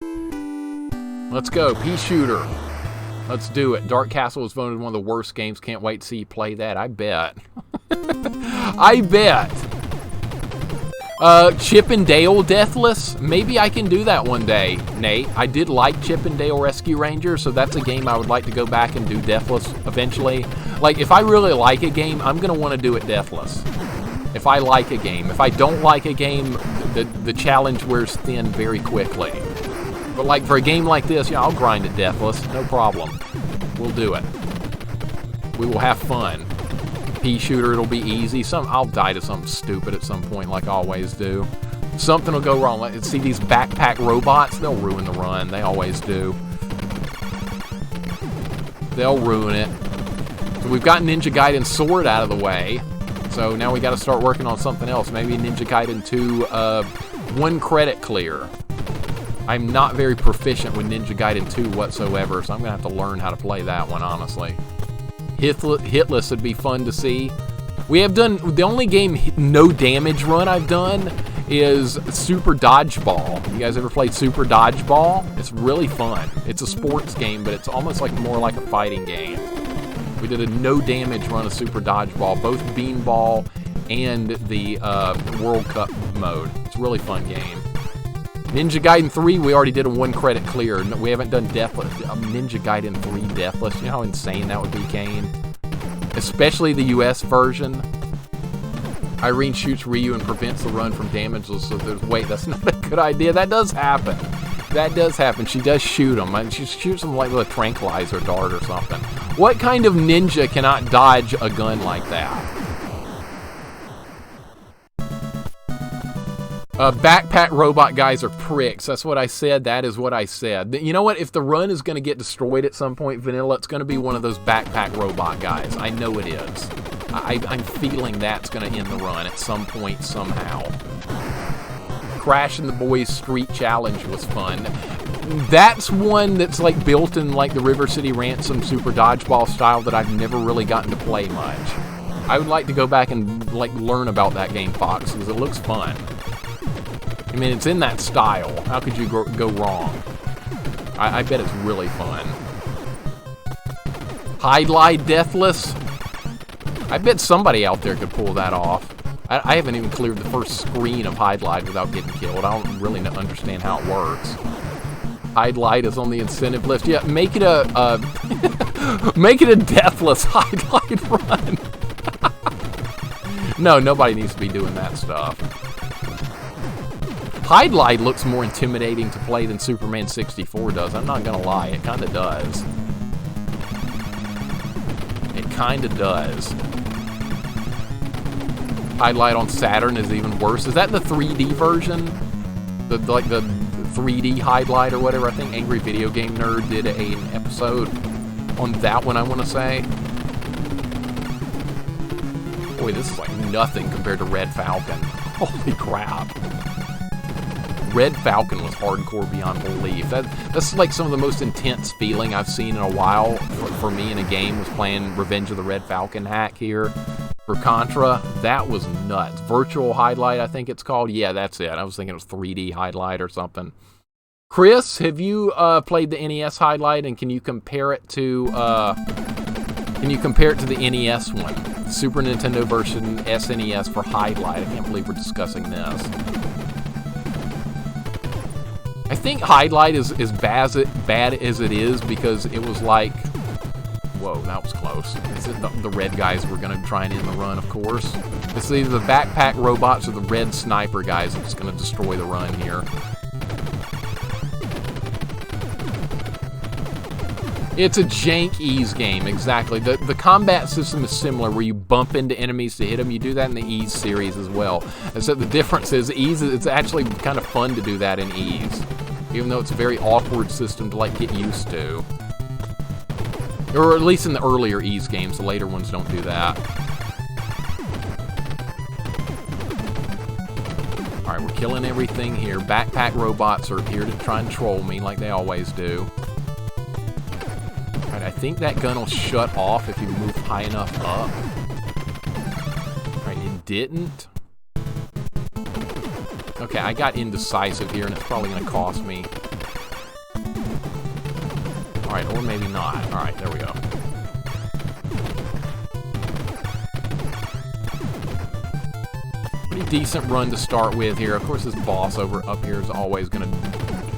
Let's go, Peashooter. Let's do it. Dark Castle was voted one of the worst games. Can't wait to see you play that. I bet. I bet. Chip and Dale Deathless. Maybe I can do that one day, Nate. I did like Chip and Dale Rescue Rangers, so that's a game I would like to go back and do Deathless eventually. Like, if I really like a game, I'm going to want to do it Deathless. If I like a game. If I don't like a game, the challenge wears thin very quickly. But like for a game like this, yeah, I'll grind it Deathless, no problem. We'll do it. We will have fun. Peashooter, it'll be easy. I'll die to something stupid at some point, like I always do. Something will go wrong. Like, see these backpack robots? They'll ruin the run. They always do. They'll ruin it. So we've got Ninja Gaiden Sword out of the way. So now we got to start working on something else. Maybe Ninja Gaiden 2, 1 credit clear. I'm not very proficient with Ninja Gaiden 2 whatsoever, so I'm going to have to learn how to play that one, honestly. Hitless would be fun to see. We have done, the only game no damage run I've done is Super Dodgeball. You guys ever played Super Dodgeball? It's really fun. It's a sports game, but it's almost like more like a fighting game. We did a no damage run of Super Dodgeball, both Beanball and the World Cup mode. It's a really fun game. Ninja Gaiden 3, we already did a 1 credit clear. We haven't done Deathless. Ninja Gaiden 3 Deathless. You know how insane that would be, Kane? Especially the US version. Irene shoots Ryu and prevents the run from damage. So there's, wait, that's not a good idea. That does happen. That does happen. She does shoot him. She shoots him like with a tranquilizer dart or something. What kind of ninja cannot dodge a gun like that? Backpack robot guys are pricks. That's what I said. That is what I said. You know what? If the run is going to get destroyed at some point, Vanilla, it's going to be one of those backpack robot guys. I know it is. I'm feeling that's going to end the run at some point somehow. Crash and the Boys Street Challenge was fun. That's one that's like built in like the River City Ransom Super Dodgeball style that I've never really gotten to play much. I would like to go back and like learn about that game, Fox, because it looks fun. I mean, it's in that style. How could you go wrong? I bet it's really fun. Hide Deathless. I bet somebody out there could pull that off. I haven't even cleared the first screen of Hide without getting killed. I don't really understand how it works. Hide is on the incentive list. Yeah, make it a make it a Deathless Hide run. No, nobody needs to be doing that stuff. Hide looks more intimidating to play than Superman 64 does. I'm not gonna lie, it kind of does. It kind of does. Hide on Saturn is even worse. Is that the 3D version? The 3D Hide or whatever. I think Angry Video Game Nerd did an episode on that one, I want to say. Boy, this is like nothing compared to Red Falcon. Holy crap. Red Falcon was hardcore beyond belief. That's like some of the most intense feeling I've seen in a while for me in a game was playing Revenge of the Red Falcon hack here for Contra. That was nuts. Virtual Hide, I think it's called. Yeah, that's it. I was thinking it was 3D Hide or something. Chris, have you played the NES Hide and can you compare it to the NES one? Super Nintendo version SNES for Hide. I can't believe we're discussing this. I think Hide is as bad as it is because it was like, whoa, that was close. The red guys were going to try and end the run, of course. It's either the backpack robots or the red sniper guys that's going to destroy the run here. It's a jank ease game, exactly. The combat system is similar where you bump into enemies to hit them. You do that in the Ease series as well. And so the difference is Ease, it's actually kind of fun to do that in Ease. Even though it's a very awkward system to like get used to. Or at least in the earlier Ease games, the later ones don't do that. Alright, we're killing everything here. Backpack robots are here to try and troll me like they always do. Alright, I think that gun will shut off if you move high enough up. Alright, it didn't. Okay, I got indecisive here and it's probably going to cost me. Alright, or maybe not. Alright, there we go. Pretty decent run to start with here. Of course, this boss up here is always going to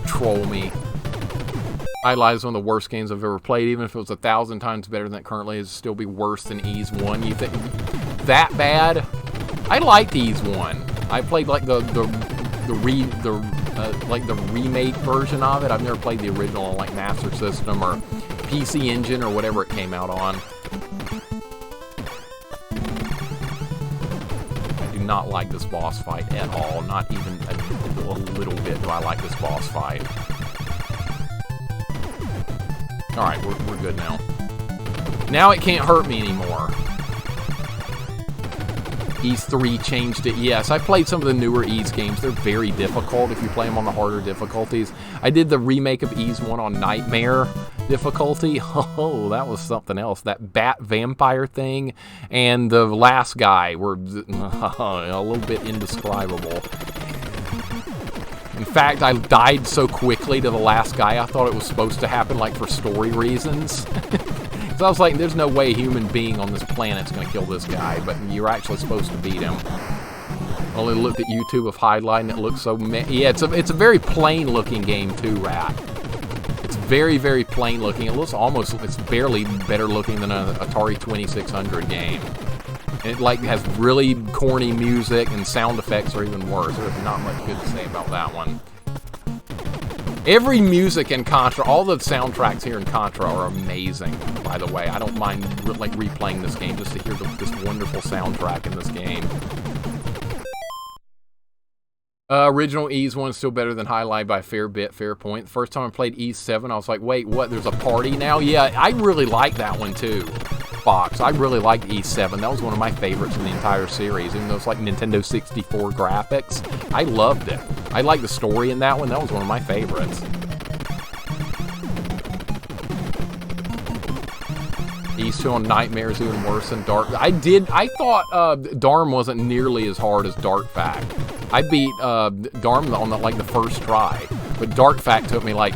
troll me. Highlight is one of the worst games I've ever played. Even if it was 1,000 times better than it currently is, it'd still be worse than Ys 1. You think that bad? I liked Ys 1. I played like the remake version of it. I've never played the original on like Master System or PC Engine or whatever it came out on. I do not like this boss fight at all. Not even a little bit do I like this boss fight. Alright, we're good now. Now it can't hurt me anymore. Ys 3 changed it. Yes, I played some of the newer Ys games. They're very difficult if you play them on the harder difficulties. I did the remake of Ys 1 on Nightmare difficulty. Oh, that was something else. That bat vampire thing and the last guy were a little bit indescribable. In fact, I died so quickly to the last guy, I thought it was supposed to happen like for story reasons. So I was like, there's no way a human being on this planet's going to kill this guy, but you're actually supposed to beat him. I only looked at YouTube of highlight and it looks so... Yeah, it's a very plain looking game too, Rat. It's very, very plain looking. It looks almost... It's barely better looking than an Atari 2600 game. And it like has really corny music and sound effects are even worse. There's not much good to say about that one. Every music in Contra, all the soundtracks here in Contra are amazing, by the way. I don't mind like replaying this game just to hear this wonderful soundtrack in this game. Original Ys 1 is still better than Highlight by a fair bit, fair point. The first time I played Ys 7, I was like, wait, what, there's a party now? Yeah, I really like that one too, Fox. I really liked Ys 7. That was one of my favorites in the entire series, even though it's like Nintendo 64 graphics. I loved it. I liked the story in that one. That was one of my favorites. Ys 2 on Nightmare is even worse than Dark. I thought Darm wasn't nearly as hard as Dark Fact. I beat Darm on the first try, but Dark Fact took me like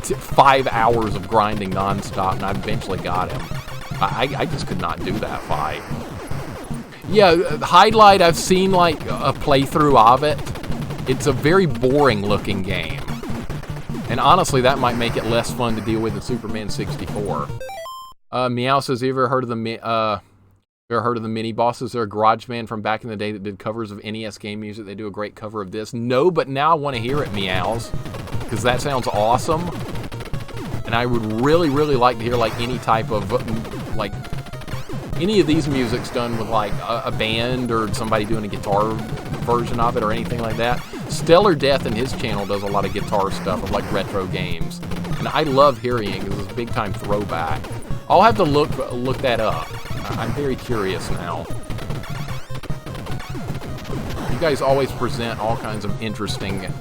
5 hours of grinding nonstop, and I eventually got him. I just could not do that fight. Yeah, Highlight, I've seen like a playthrough of it. It's a very boring looking game. And honestly, that might make it less fun to deal with than Superman 64. Meow says, you ever heard of the mini bosses? They're a garage band from back in the day that did covers of NES game music. They do a great cover of this. No, but now I want to hear it, Meows, because that sounds awesome. And I would really, really like to hear like any type of like any of these musics done with like a band or somebody doing a guitar version of it or anything like that. Stellar Death in his channel does a lot of guitar stuff of like retro games, and I love hearing it because it's a big time throwback. I'll have to look that up. I'm very curious now. You guys always present all kinds of interesting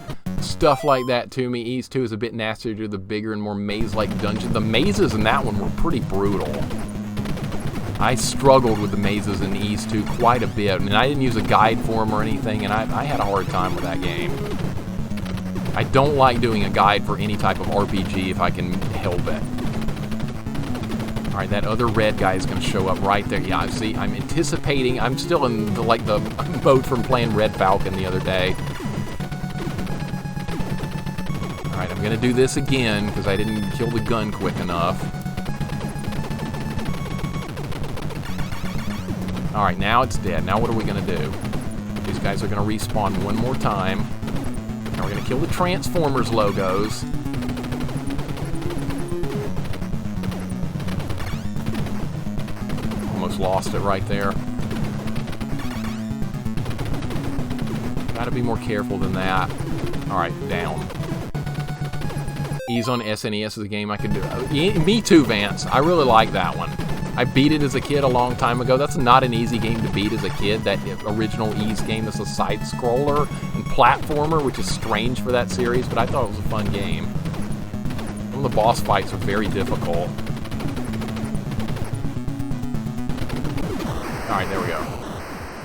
stuff like that to me. Ys 2 is a bit nastier due to the bigger and more maze-like dungeon. The mazes in that one were pretty brutal. I struggled with the mazes in Ys 2 quite a bit, and I didn't use a guide for them or anything, and I had a hard time with that game. I don't like doing a guide for any type of RPG if I can help it. Alright, that other red guy is going to show up right there. Yeah, see, I'm anticipating. I'm still in the mode from playing Red Falcon the other day. Alright, I'm going to do this again because I didn't kill the gun quick enough. Alright, now it's dead. Now what are we going to do? These guys are going to respawn one more time. Now we're going to kill the Transformers logos. Almost lost it right there. Gotta be more careful than that. Alright, down. Ys on SNES is a game I could do. Me too, Vance. I really like that one. I beat it as a kid a long time ago. That's not an easy game to beat as a kid. That original Ys game is a side-scroller and platformer, which is strange for that series, but I thought it was a fun game. Some of the boss fights are very difficult. Alright, there we go.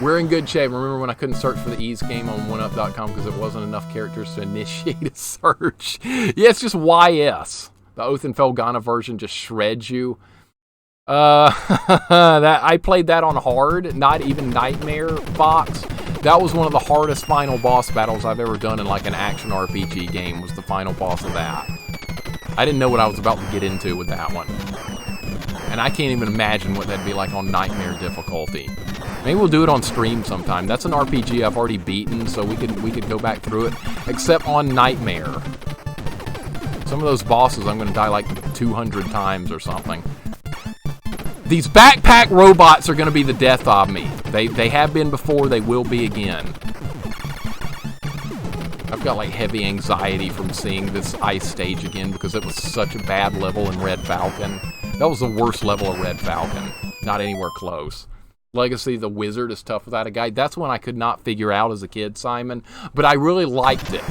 We're in good shape. Remember when I couldn't search for the Ys game on oneup.com because it wasn't enough characters to initiate a search? Yeah, it's just YS. The Oath and Felghana version just shreds you. That I played that on hard, not even Nightmare box. That was one of the hardest final boss battles I've ever done in like an action RPG game, was the final boss of that. I didn't know what I was about to get into with that one. And I can't even imagine what that'd be like on Nightmare difficulty. Maybe we'll do it on stream sometime. That's an RPG I've already beaten, so we could go back through it. Except on Nightmare. Some of those bosses I'm going to die like 200 times or something. These backpack robots are going to be the death of me. They have been before, they will be again. I've got like heavy anxiety from seeing this ice stage again because it was such a bad level in Red Falcon. That was the worst level of Red Falcon. Not anywhere close. Legacy of the Wizard is tough without a guide. That's one I could not figure out as a kid, Simon. But I really liked it.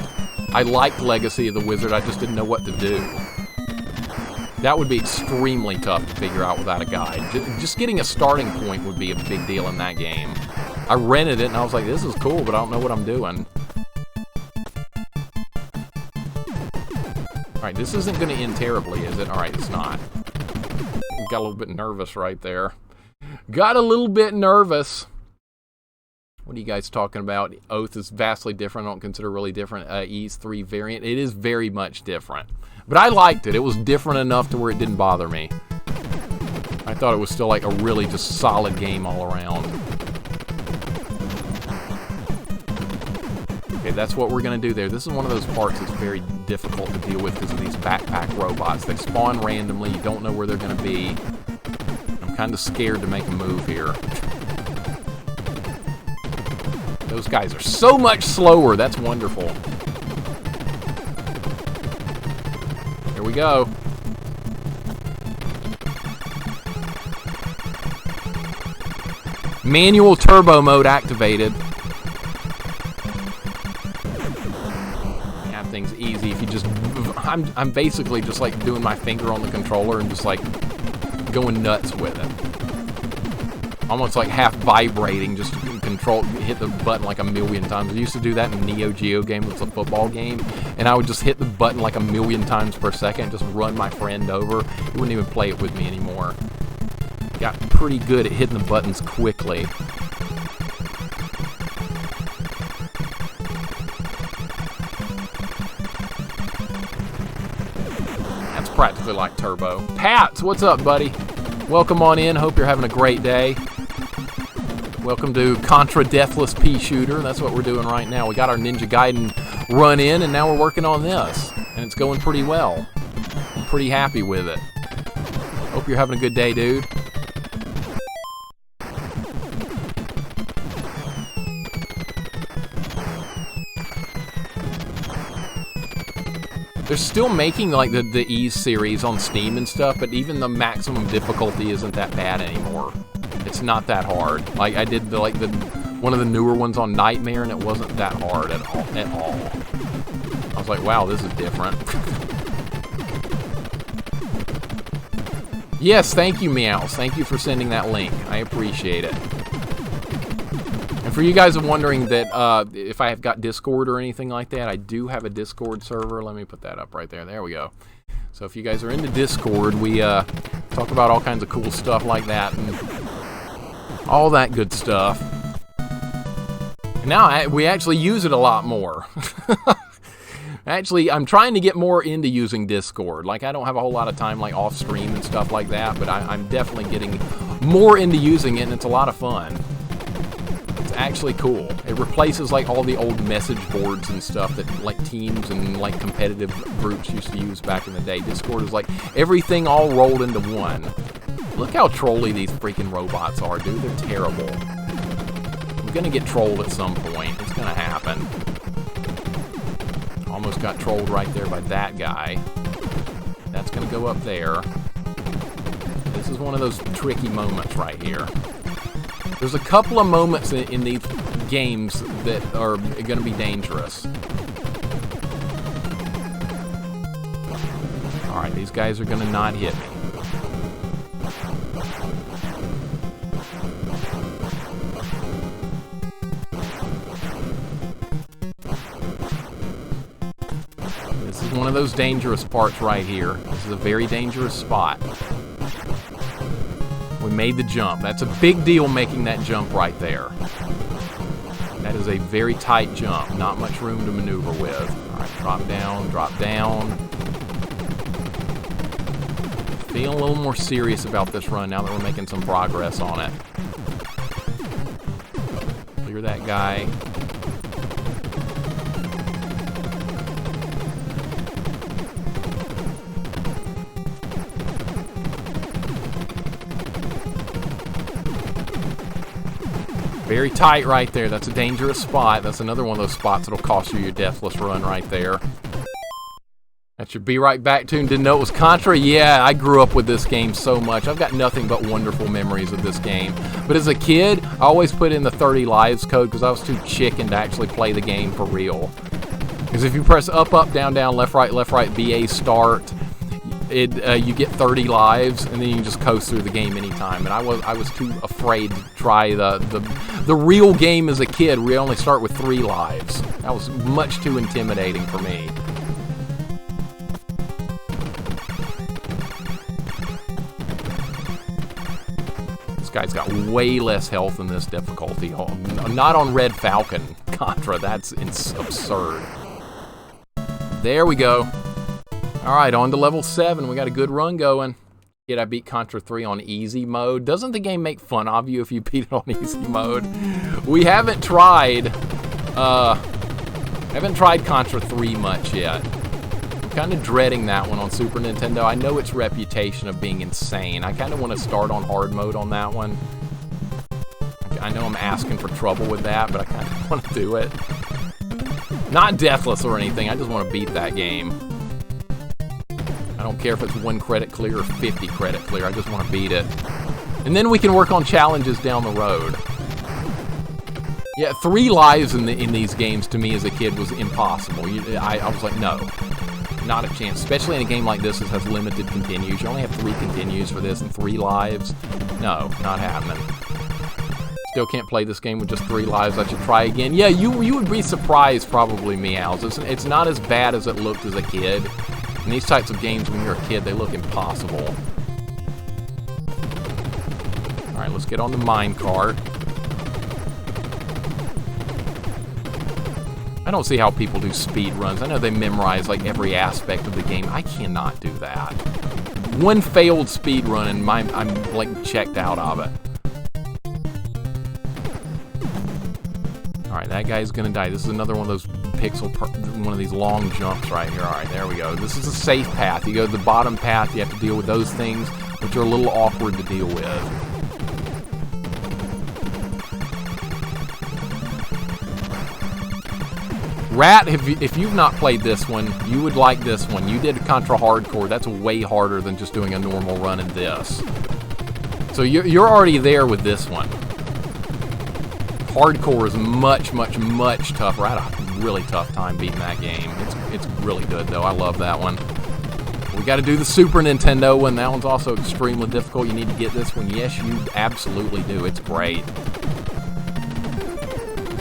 I liked Legacy of the Wizard. I just didn't know what to do. That would be extremely tough to figure out without a guide. Just getting a starting point would be a big deal in that game. I rented it and I was like, this is cool, but I don't know what I'm doing. Alright, this isn't going to end terribly, is it? Alright, it's not. Got a little bit nervous right there. Got a little bit nervous. What are you guys talking about? Oath is vastly different. I don't consider really different. E's 3 variant. It is very much different. But I liked it. It was different enough to where it didn't bother me. I thought it was still like a really just solid game all around. Okay, that's what we're going to do there. This is one of those parts that's very difficult to deal with because of these backpack robots. They spawn randomly. You don't know where they're going to be. I'm kind of scared to make a move here. Those guys are so much slower. That's wonderful. Here we go. Manual turbo mode activated. Have things easy if you just... I'm basically just like doing my finger on the controller and just like going nuts with it. Almost like half vibrating, just control, hit the button like a million times. I used to do that in a Neo Geo game. It's a football game, and I would just hit the button like a million times per second, just run my friend over. He wouldn't even play it with me anymore. Got pretty good at hitting the buttons quickly. That's practically like Turbo. Pats, what's up, buddy? Welcome on in. Hope you're having a great day. Welcome to Contra Deathless Peashooter. That's what we're doing right now. We got our Ninja Gaiden run in, and now we're working on this. And it's going pretty well. I'm pretty happy with it. Hope you're having a good day, dude. They're still making like the Ease series on Steam and stuff, but even the maximum difficulty isn't that bad anymore. It's not that hard. Like I did one of the newer ones on Nightmare, and it wasn't that hard at all. I was like, wow, this is different. Yes, thank you, Meows. Thank you for sending that link. I appreciate it. And for you guys wondering that if I have got Discord or anything like that, I do have a Discord server. Let me put that up right there. There we go. So if you guys are into Discord, we talk about all kinds of cool stuff like that and all that good stuff. And now we actually use it a lot more. Actually, I'm trying to get more into using Discord. Like, I don't have a whole lot of time, like, off stream and stuff like that, but I'm definitely getting more into using it, and it's a lot of fun. It's actually cool. It replaces, like, all the old message boards and stuff that, like, teams and, like, competitive groups used to use back in the day. Discord is, like, everything all rolled into one. Look how trolly these freaking robots are, dude. They're terrible. I'm gonna get trolled at some point. It's gonna happen. Almost got trolled right there by that guy. That's gonna go up there. This is one of those tricky moments right here. There's a couple of moments in these games that are gonna be dangerous. Alright, these guys are gonna not hit me. one of those dangerous parts right here. This is a very dangerous spot. We made the jump. That's a big deal, making that jump right there. That is a very tight jump. Not much room to maneuver with. All right, drop down, drop down. Feeling a little more serious about this run now that we're making some progress on it. Clear that guy. Very tight right there. That's a dangerous spot. That's another one of those spots that'll cost you your Deathless run right there. That should be right back tuned. Didn't know it was Contra? Yeah, I grew up with this game so much. I've got nothing but wonderful memories of this game. But as a kid, I always put in the 30 lives code because I was too chicken to actually play the game for real. Because if you press up, up, down, down, left, right, BA, start, you get 30 lives, and then you can just coast through the game anytime. And I was too afraid to try the real game as a kid. We only start with 3 lives. That was much too intimidating for me. This guy's got way less health in this difficulty. Not on Red Falcon Contra. That's absurd. There we go. Alright, on to level 7. We got a good run going. Yet I beat Contra 3 on easy mode. Doesn't the game make fun of you if you beat it on easy mode? We haven't tried Contra 3 much yet. I'm kind of dreading that one on Super Nintendo. I know its reputation of being insane. I kind of want to start on hard mode on that one. I know I'm asking for trouble with that, but I kind of want to do it. Not Deathless or anything. I just want to beat that game. I don't care if it's 1 credit clear or 50 credit clear. I just want to beat it. And then we can work on challenges down the road. Yeah, 3 lives in these games to me as a kid was impossible. I was like, no. Not a chance. Especially in a game like this that has limited continues. You only have 3 continues for this and 3 lives. No, not happening. Still can't play this game with just 3 lives. I should try again. Yeah, you would be surprised probably, Meows. It's not as bad as it looked as a kid. In these types of games, when you're a kid, they look impossible. Alright, let's get on the minecart. I don't see how people do speed runs. I know they memorize like every aspect of the game. I cannot do that. 1 failed speed run and I'm like checked out of it. Alright, that guy's gonna die. This is another one of those one of these long jumps right here. Alright, there we go. This is a safe path. You go to the bottom path, you have to deal with those things, which are a little awkward to deal with. Rat, if you've not played this one, you would like this one. You did Contra Hardcore. That's way harder than just doing a normal run in this. So you're already there with this one. Hardcore is much, much, much tougher. I had a really tough time beating that game. It's really good, though. I love that one. We got to do the Super Nintendo one. That one's also extremely difficult. You need to get this one. Yes, you absolutely do. It's great.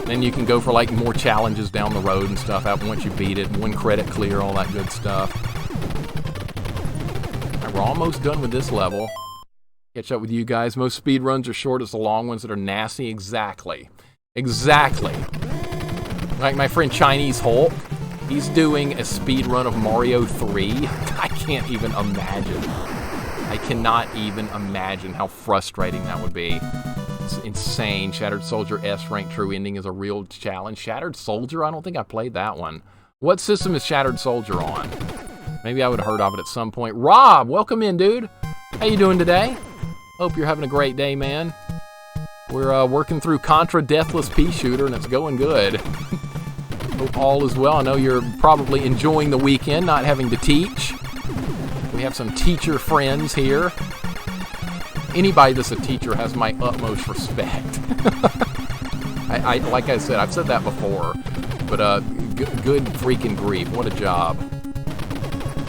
Then you can go for like more challenges down the road and stuff once you beat it. 1 credit clear, all that good stuff. Right, we're almost done with this level. Catch up with you guys. Most speed runs are short. It's the long ones that are nasty. Exactly. Exactly. Like my friend Chinese Hulk, he's doing a speed run of Mario 3. I can't even imagine. I cannot even imagine how frustrating that would be. It's insane. Shattered Soldier S rank true ending is a real challenge. Shattered Soldier? I don't think I played that one. What system is Shattered Soldier on? Maybe I would have heard of it at some point. Rob, welcome in, dude. How you doing today? Hope you're having a great day, man. We're working through Contra Deathless Peashooter, and it's going good. Hope all is well. I know you're probably enjoying the weekend, not having to teach. We have some teacher friends here. Anybody that's a teacher has my utmost respect. I like I said, I've said that before, but good freaking grief. What a job.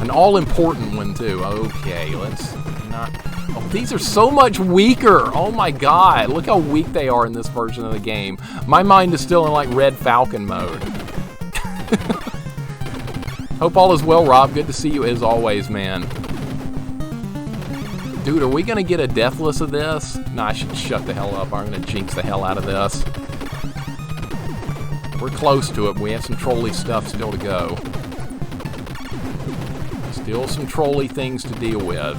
An all-important one, too. Okay, let's not... Oh, these are so much weaker. Oh my god. Look how weak they are in this version of the game. My mind is still in like Red Falcon mode. Hope all is well, Rob. Good to see you as always, man. Dude, are we going to get a Deathless of this? Nah, I should shut the hell up. I'm going to jinx the hell out of this. We're close to it. We have some trolley stuff still to go. Still some trolley things to deal with.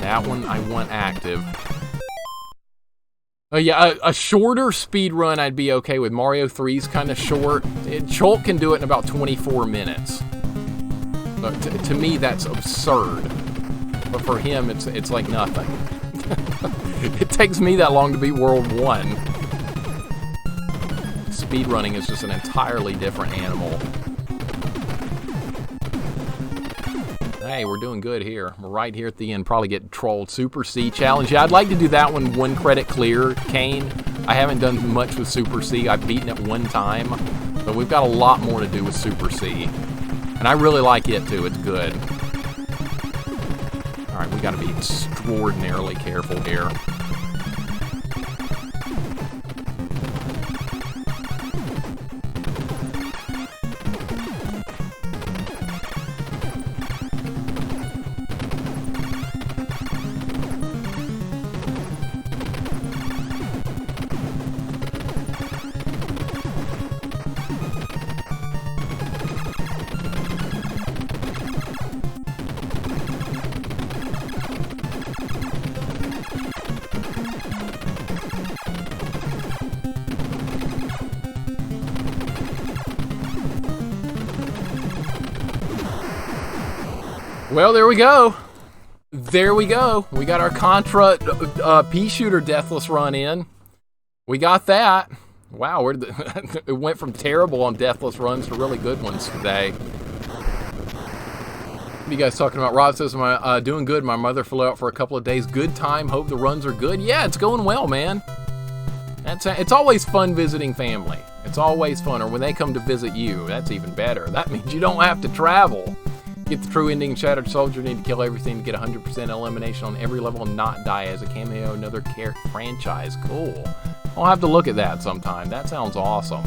That one I want active. Oh yeah, a shorter speed run I'd be okay with. Mario 3's kind of short. Cholk can do it in about 24 minutes. But to me, that's absurd. But for him, it's like nothing. It takes me that long to beat World 1. Speedrunning is just an entirely different animal. Hey, we're doing good here. We're right here at the end. Probably get trolled. Super C challenge. Yeah, I'd like to do that one credit clear, Kane. I haven't done much with Super C. I've beaten it one time. But we've got a lot more to do with Super C. And I really like it, too. It's good. Alright, we gotta be extraordinarily careful here. Well, there we go. There we go. We got our Contra Peashooter Deathless run in. We got that. Wow, it went from terrible on Deathless runs to really good ones today. What are you guys talking about? Rob says, doing good. My mother flew out for a couple of days. Good time. Hope the runs are good. Yeah, it's going well, man. It's always fun visiting family. It's always fun. Or when they come to visit you, that's even better. That means you don't have to travel. Get the true ending, Shattered Soldier, need to kill everything to get 100% elimination on every level and not die as a cameo, another franchise. Cool. I'll have to look at that sometime. That sounds awesome.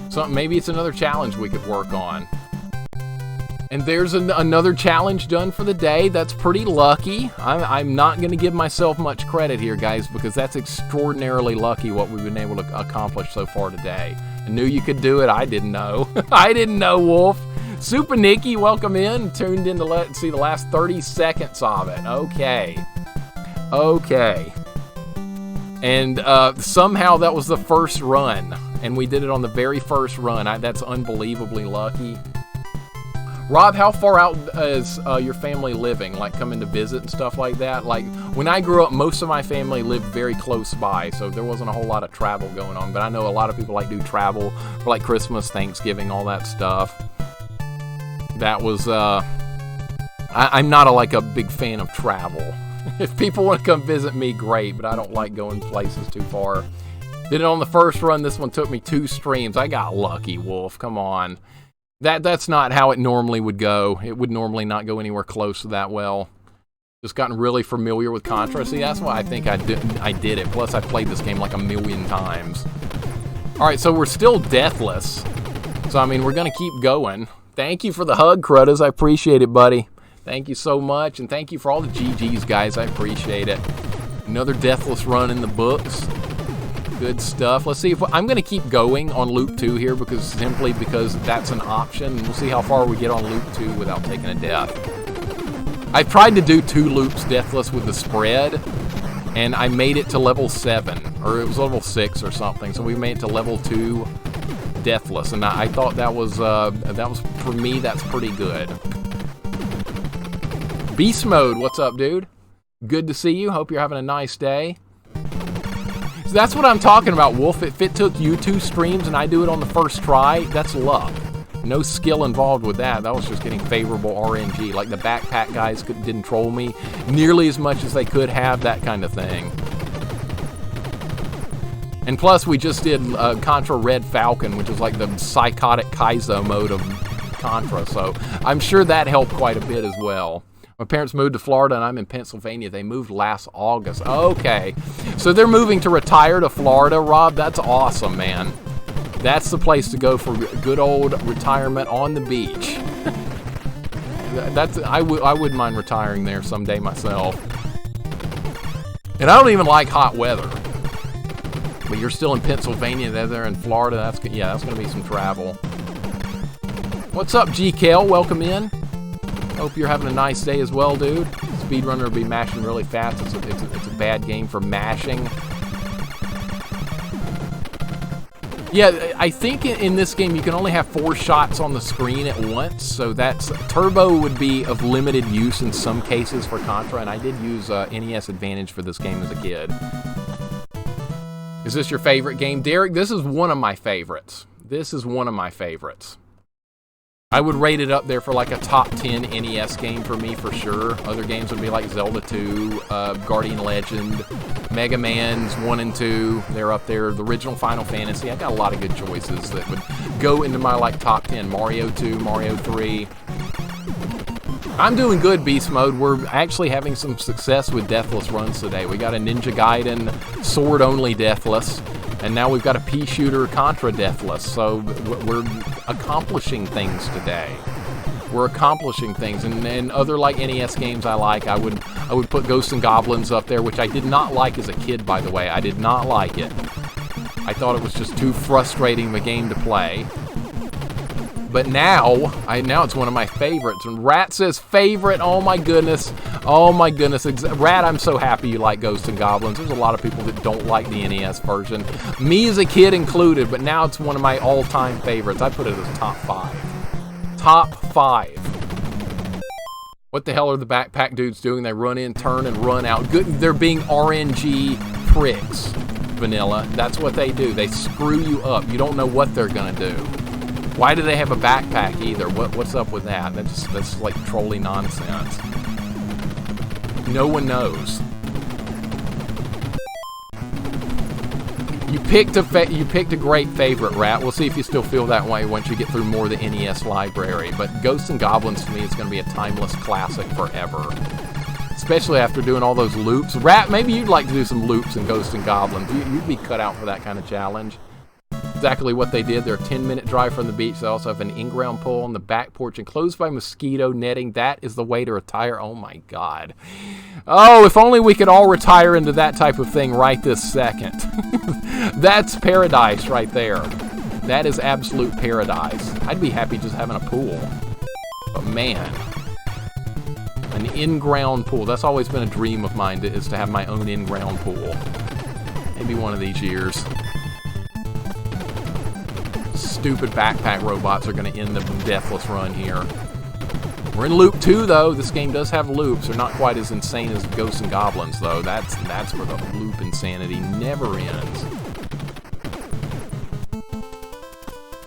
So maybe it's another challenge we could work on. And there's another challenge done for the day. That's pretty lucky. I'm not going to give myself much credit here, guys, because that's extraordinarily lucky what we've been able to accomplish so far today. I knew you could do it. I didn't know. I didn't know, Wolf. Super Nikki, welcome in. Tuned in to see the last 30 seconds of it. Okay. Okay. And somehow that was the first run. And we did it on the very first run. That's unbelievably lucky. Rob, how far out is your family living? Like coming to visit and stuff like that? Like when I grew up, most of my family lived very close by, so there wasn't a whole lot of travel going on. But I know a lot of people do travel for like Christmas, Thanksgiving, all that stuff. That was, I'm not a big fan of travel. If people want to come visit me, great, but I don't like going places too far. Did it on the first run. This one took me 2 streams. I got lucky, Wolf. Come on. That's not how it normally would go. It would normally not go anywhere close to that well. Just gotten really familiar with Contra. See, that's why I think I did it. Plus, I've played this game like 1,000,000 times. Alright, so we're still deathless. So, I mean, we're going to keep going. Thank you for the hug, Cruddas. I appreciate it, buddy. Thank you so much. And thank you for all the GGs, guys. I appreciate it. Another deathless run in the books. Good stuff. Let's see if I'm going to keep going on loop 2 here simply because that's an option. We'll see how far we get on loop 2 without taking a death. I've tried to do 2 loops deathless with the spread, and I made it to level 7, or it was level 6 or something. So we made it to level 2 deathless, and I thought that was for me, that's pretty good. Beast Mode, what's up, dude? Good to see you. Hope you're having a nice day. So that's what I'm talking about, Wolf. If it took you 2 streams and I do it on the first try, that's luck. No skill involved with that. That was just getting favorable RNG. Like the backpack guys didn't troll me nearly as much as they could have, that kind of thing. And plus, we just did Contra Red Falcon, which is like the psychotic Kaizo mode of Contra, so I'm sure that helped quite a bit as well. My parents moved to Florida, and I'm in Pennsylvania. They moved last August. Okay, so they're moving to retire to Florida, Rob. That's awesome, man. That's the place to go for good old retirement on the beach. I wouldn't mind retiring there someday myself. And I don't even like hot weather. But you're still in Pennsylvania, they're in Florida. That's going to be some travel. What's up, GKL? Welcome in. Hope you're having a nice day as well, dude. Speedrunner will be mashing really fast. It's a bad game for mashing. Yeah, I think in this game you can only have 4 shots on the screen at once, so that's turbo would be of limited use in some cases for Contra, and I did use NES Advantage for this game as a kid. Is this your favorite game, Derek? This is one of my favorites. This is one of my favorites. I would rate it up there for like a top 10 NES game for me for sure. Other games would be like Zelda 2, Guardian Legend, Mega Man's 1 and 2. They're up there. The original Final Fantasy. I got a lot of good choices that would go into my like top 10. Mario 2, Mario 3. I'm doing good, Beast Mode. We're actually having some success with Deathless runs today. We got a Ninja Gaiden sword-only Deathless. And now we've got a Peashooter Contra Deathless, so we're accomplishing things today. We're accomplishing things, and other like NES games I like, I would put Ghosts and Goblins up there, which I did not like as a kid, by the way. I did not like it. I thought it was just too frustrating of a game to play. But now it's one of my favorites. And Rat says favorite. Oh my goodness. Oh my goodness. Rat, I'm so happy you like Ghosts and Goblins. There's a lot of people that don't like the NES version. Me as a kid included, but now it's one of my all-time favorites. I put it as top 5. Top 5. What the hell are the backpack dudes doing? They run in, turn, and run out. Good. They're being RNG pricks, Vanilla. That's what they do. They screw you up. You don't know what they're gonna do. Why do they have a backpack either? What's up with that? That's like trolly nonsense. No one knows. You picked a great favorite, Rat. We'll see if you still feel that way once you get through more of the NES library. But Ghosts and Goblins to me is going to be a timeless classic forever. Especially after doing all those loops. Rat, maybe you'd like to do some loops in Ghosts and Goblins. You'd be cut out for that kind of challenge. Exactly what they did. They're a 10-minute drive from the beach. They also have an in-ground pool on the back porch enclosed by mosquito netting. That is the way to retire. Oh my God. Oh, if only we could all retire into that type of thing right this second. That's paradise right there. That is absolute paradise. I'd be happy just having a pool. But man, an in-ground pool. That's always been a dream of mine, is to have my own in-ground pool. Maybe one of these years. Stupid backpack robots are going to end the Deathless run here. We're in loop 2, though. This game does have loops. They're not quite as insane as Ghosts and Goblins, though. That's where the loop insanity never ends.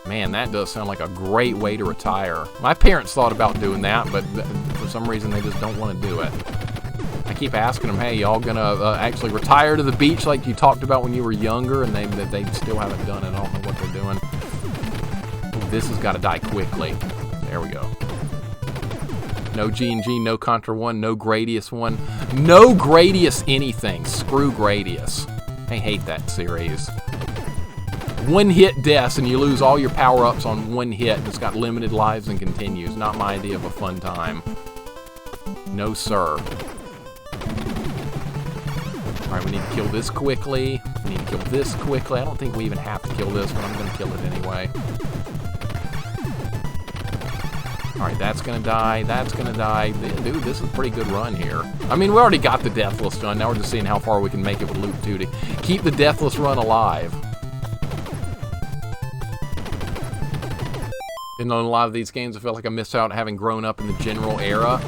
Man, that does sound like a great way to retire. My parents thought about doing that, but for some reason they just don't want to do it. I keep asking them, hey, y'all gonna actually retire to the beach like you talked about when you were younger, and they still haven't done it. I don't know what they're doing. This has got to die quickly. There we go. No G&G, no Contra 1, no Gradius 1. No Gradius anything. Screw Gradius. I hate that series. One-hit deaths, and you lose all your power-ups on one hit, and it's got limited lives and continues. Not my idea of a fun time. No, sir. Alright, we need to kill this quickly. We need to kill this quickly. I don't think we even have to kill this, but I'm going to kill it anyway. Alright, that's going to die. That's going to die. Dude, this is a pretty good run here. I mean, we already got the Deathless done. Now we're just seeing how far we can make it with Loop 2 to keep the Deathless run alive. In a lot of these games, I feel like I missed out having grown up in the general era.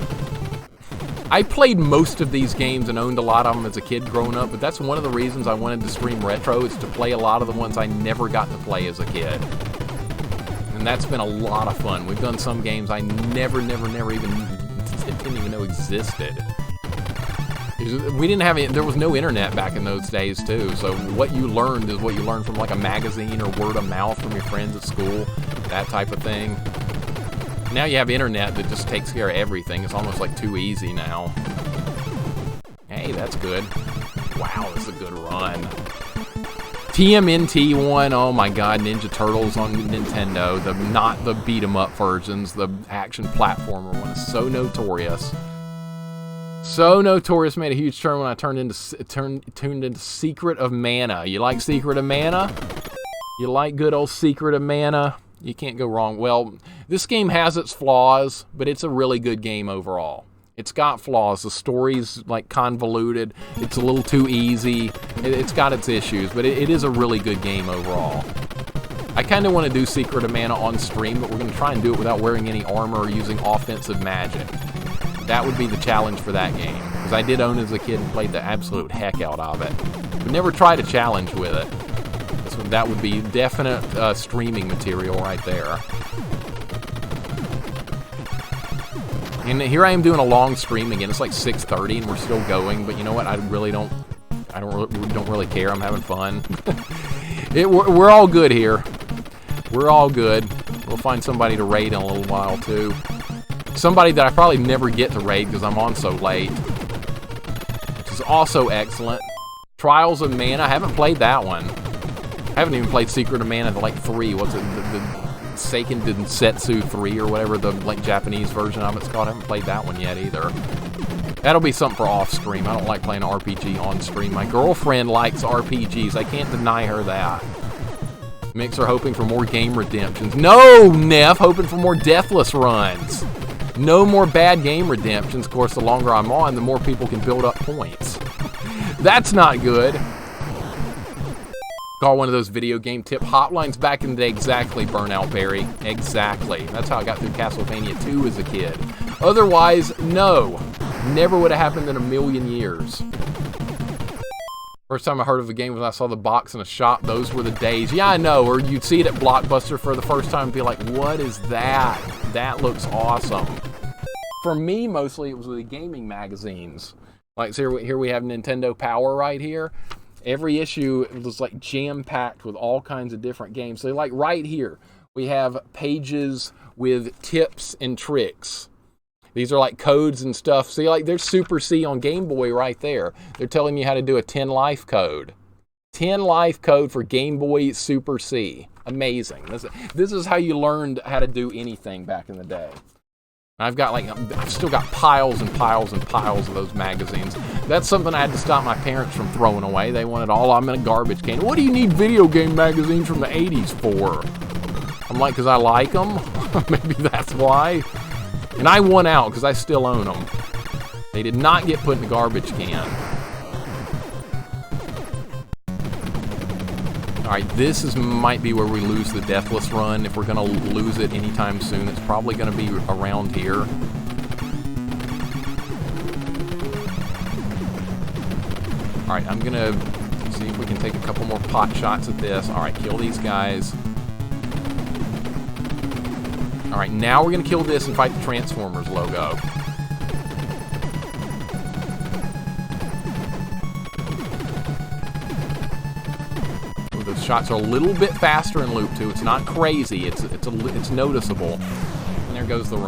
I played most of these games and owned a lot of them as a kid growing up, but that's one of the reasons I wanted to stream retro, is to play a lot of the ones I never got to play as a kid. And that's been a lot of fun. We've done some games I never even didn't even know existed. We didn't have any, there was no internet back in those days too, so what you learned is what you learned from like a magazine or word of mouth from your friends at school, that type of thing. Now you have internet that just takes care of everything. It's almost like too easy now. Hey, that's good. Wow, this is a good run. TMNT one, oh my god, Ninja Turtles on Nintendo, not the beat 'em up versions, the action platformer one is so notorious. So notorious, made a huge turn when I tuned into Secret of Mana. You like Secret of Mana? You like good old Secret of Mana? You can't go wrong. Well, this game has its flaws, but it's a really good game overall. It's got flaws. The story's like convoluted. It's a little too easy. It's got its issues, but it is a really good game overall. I kind of want to do Secret of Mana on stream, but we're going to try and do it without wearing any armor or using offensive magic. That would be the challenge for that game, because I did own it as a kid and played the absolute heck out of it. But never tried a challenge with it. So that would be definite streaming material right there. And here I am doing a long stream again. It's like 6:30 and we're still going, but you know what? I don't really care. I'm having fun. We're all good here. We're all good. We'll find somebody to raid in a little while too. Somebody that I probably never get to raid because I'm on so late, which is also excellent. Trials of Mana. I haven't played that one. I haven't even played Secret of Mana like 3. What's it? The Seiken Densetsu 3 or whatever the like Japanese version of it's called. I haven't played that one yet either. That'll be something for off stream. I don't like playing RPG on stream. My girlfriend likes RPGs. I can't deny her that. Mixer hoping for more game redemptions. No, Neff, hoping for more Deathless runs. No more bad game redemptions. Of course, the longer I'm on, the more people can build up points. That's not good. Call one of those video game tip hotlines back in the day. Exactly, Burnout Berry. Exactly. That's how I got through Castlevania 2 as a kid. Otherwise, no. Never would have happened in a million years. First time I heard of a game was when I saw the box in a shop. Those were the days. Yeah, I know. Or you'd see it at Blockbuster for the first time and be like, what is that? That looks awesome. For me, mostly, it was the gaming magazines. Like, so here we have Nintendo Power right here. Every issue was like jam-packed with all kinds of different games. So like right here, we have pages with tips and tricks. These are like codes and stuff. See, like there's Super C on Game Boy right there. They're telling you how to do a 10 life code. 10 life code for Game Boy Super C. Amazing. This is how you learned how to do anything back in the day. I've still got piles and piles and piles of those magazines. That's something I had to stop my parents from throwing away. They wanted all of them in a garbage can. What do you need video game magazines from the 80s for? I'm like, because I like them. Maybe that's why. And I won out because I still own them. They did not get put in the garbage can. Alright, this might be where we lose the Deathless run. If we're going to lose it anytime soon, it's probably going to be around here. Alright, I'm going to see if we can take a couple more pot shots at this. Alright, kill these guys. Alright, now we're going to kill this and fight the Transformers logo. The shots are a little bit faster in Loop 2. It's not crazy. It's noticeable. And there goes the run.